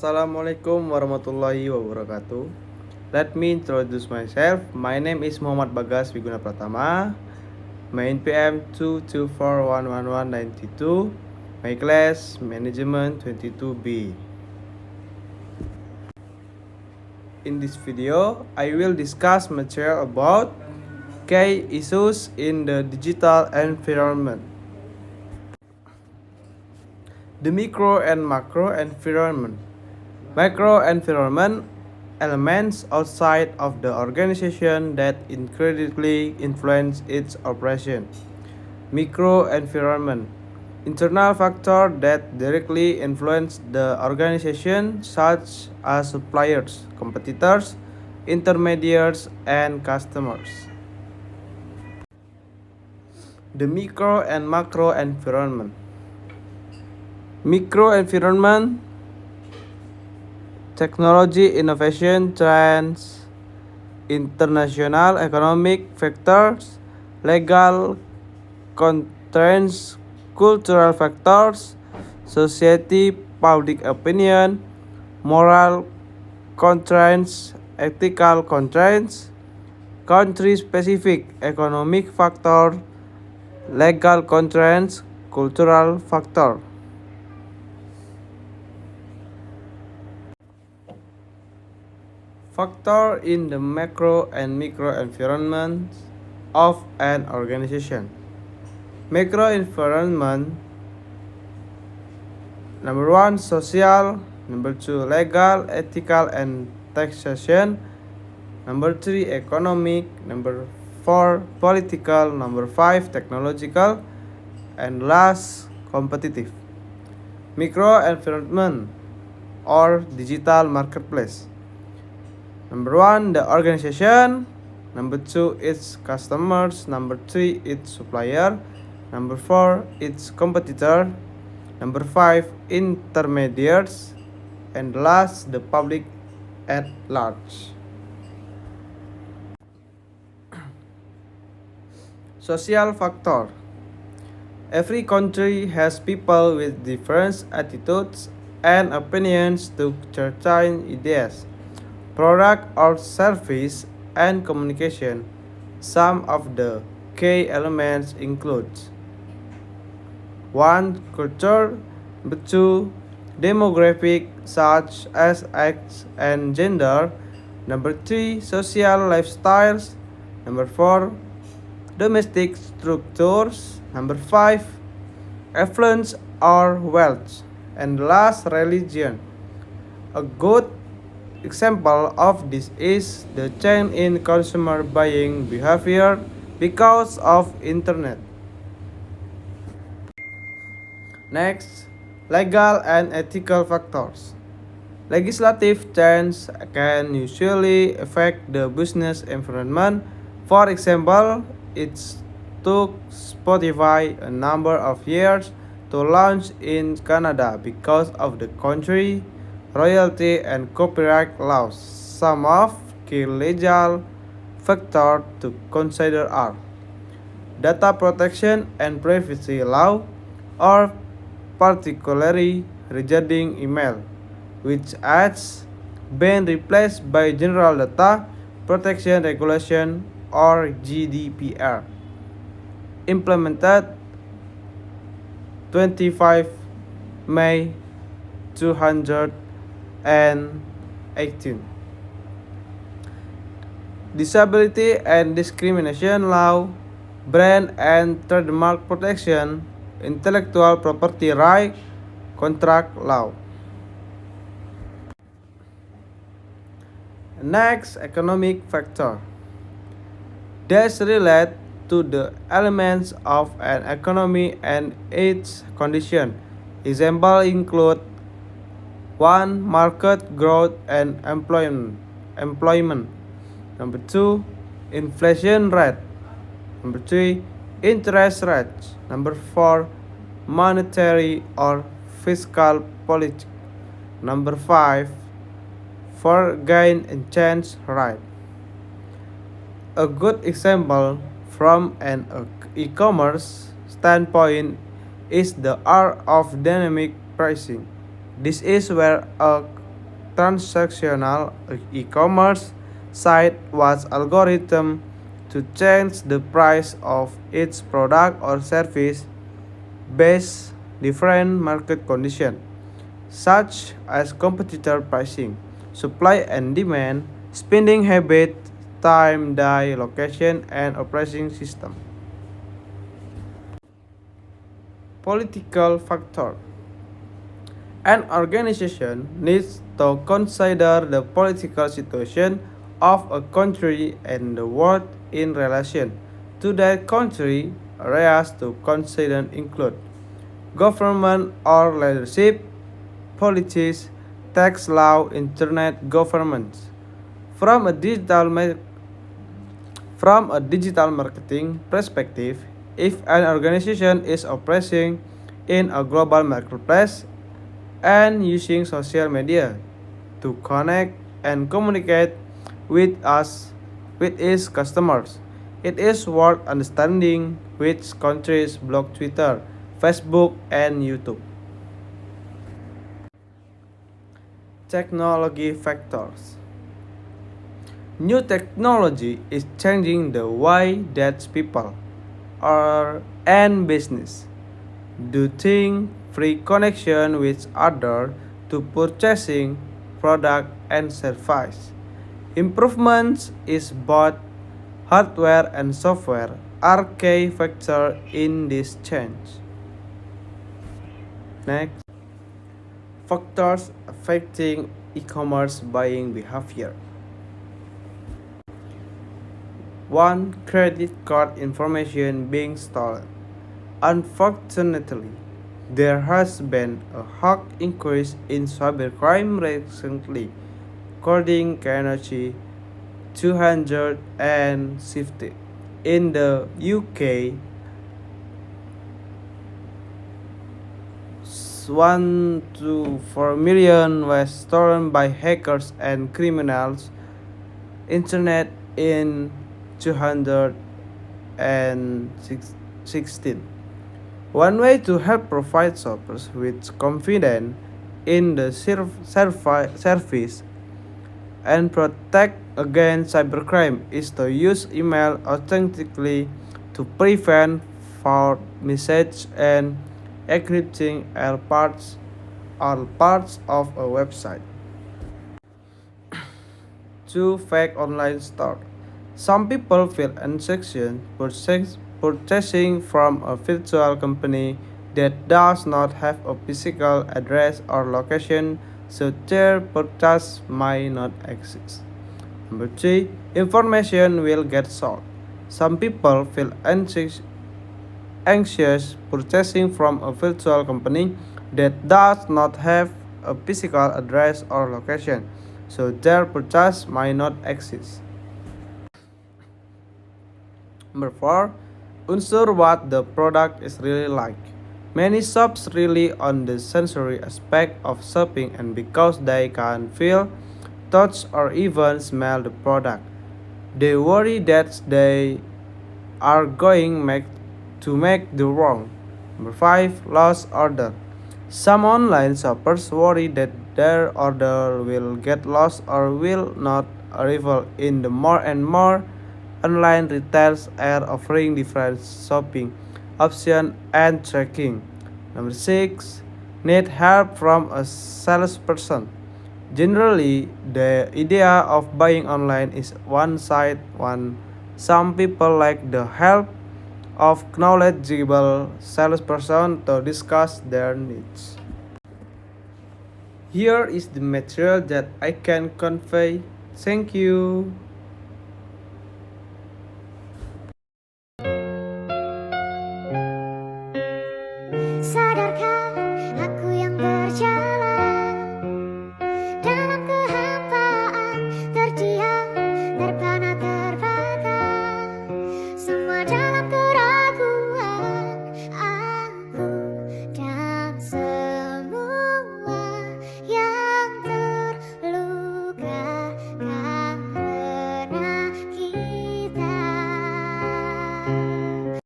Assalamualaikum warahmatullahi wabarakatuh. Let me introduce myself. My name is Muhammad Bagas Wiguna Pratama. My NPM 2241192. My class Manajemen 22B. In this video, I will discuss material about key issues in the digital environment. The micro and macro environment. Microenvironment elements outside of the organization that incredibly influence its operation. Microenvironment internal factors that directly influence the organization, such as suppliers, competitors, intermediaries, and customers. The micro and macro environment. Microenvironment, technology innovation trends, international economic factors, legal constraints, cultural factors, society public opinion, moral constraints, ethical constraints, country specific economic factor, legal constraints, cultural factor. Factor in the macro and micro environments of an organization. Macro environment: number 1, social; number 2, legal, ethical, and taxation; number 3, economic; number 4, political; number 5, technological; and last, competitive. Micro environment or digital marketplace. Number 1, the organization. Number 2, its customers. Number 3, its supplier. Number 4, its competitor. Number 5, intermediaries. And last, the public at large. Social factor. Every country has people with different attitudes and opinions to certain ideas, product or service, and communication. Some of the key elements include 1, culture; 2, demographic such as age and gender; 3, social lifestyles; 4, domestic structures; 5, affluence or wealth; and last, religion. A good example of this is the change in consumer buying behavior because of internet. Next, legal and ethical factors. Legislative change can usually affect the business environment. For example, it took Spotify a number of years to launch in Canada because of the country royalty and copyright laws. Some of key legal factors to consider are data protection and privacy law, or particularly regarding email, which has been replaced by General Data Protection Regulation or GDPR, implemented 25 May 2018. Disability and discrimination law, brand and trademark protection, intellectual property right, contract law. Next, economic factor. These relate to the elements of an economy and its condition. Examples include 1, market growth and employment. Number 2, inflation rate. Number 3, interest rates. Number 4, monetary or fiscal policy. Number 5, foreign exchange rate. A good example from an e-commerce standpoint is the art of dynamic pricing. This is where a transactional e-commerce site was algorithm to change the price of its product or service based different market conditions such as competitor pricing, supply and demand, spending habit, time, day, location, and operating system. Political factor. An organization needs to consider the political situation of a country and the world in relation to that country. Areas to consider include government or leadership, politics, tax law, internet governance. From a digital marketing perspective, if an organization is operating in a global marketplace and using social media to connect and communicate with us with its customers, it is worth understanding which countries block Twitter, Facebook, and YouTube. Technology factors. New technology is changing the way that people are and business do things free connection with others to purchasing product and service. Improvements is both hardware and software are key factor in this change. Next, factors affecting e-commerce buying behavior. 1. Credit card information being stolen. Unfortunately, there has been a high increase in cybercrime recently, according to Energy 250. In the UK, 1 to 4 million was stolen by hackers and criminals. Internet in 216. One way to help provide shoppers with confidence in the service and protect against cybercrime is to use email authentically to prevent fraud message and encrypting all parts of a website. 2. Fake online store. Some people feel anxious purchasing from a virtual company that does not have a physical address or location, so their purchase might not exist. Number 3. Information will get sold. Some people feel anxious purchasing from a virtual company that does not have a physical address or location, so their purchase might not exist. Number 4. Unsure what the product is really like. Many shops rely on the sensory aspect of shopping and because they can feel, touch or even smell the product, they worry that they are going to make the wrong. Number 5. Lost order. Some online shoppers worry that their order will get lost or will not arrive in the more and more online retailers are offering different shopping options and tracking. Number 6. Need help from a salesperson. Generally, the idea of buying online is one. Some people like the help of knowledgeable salesperson to discuss their needs. Here is the material that I can convey. Thank you.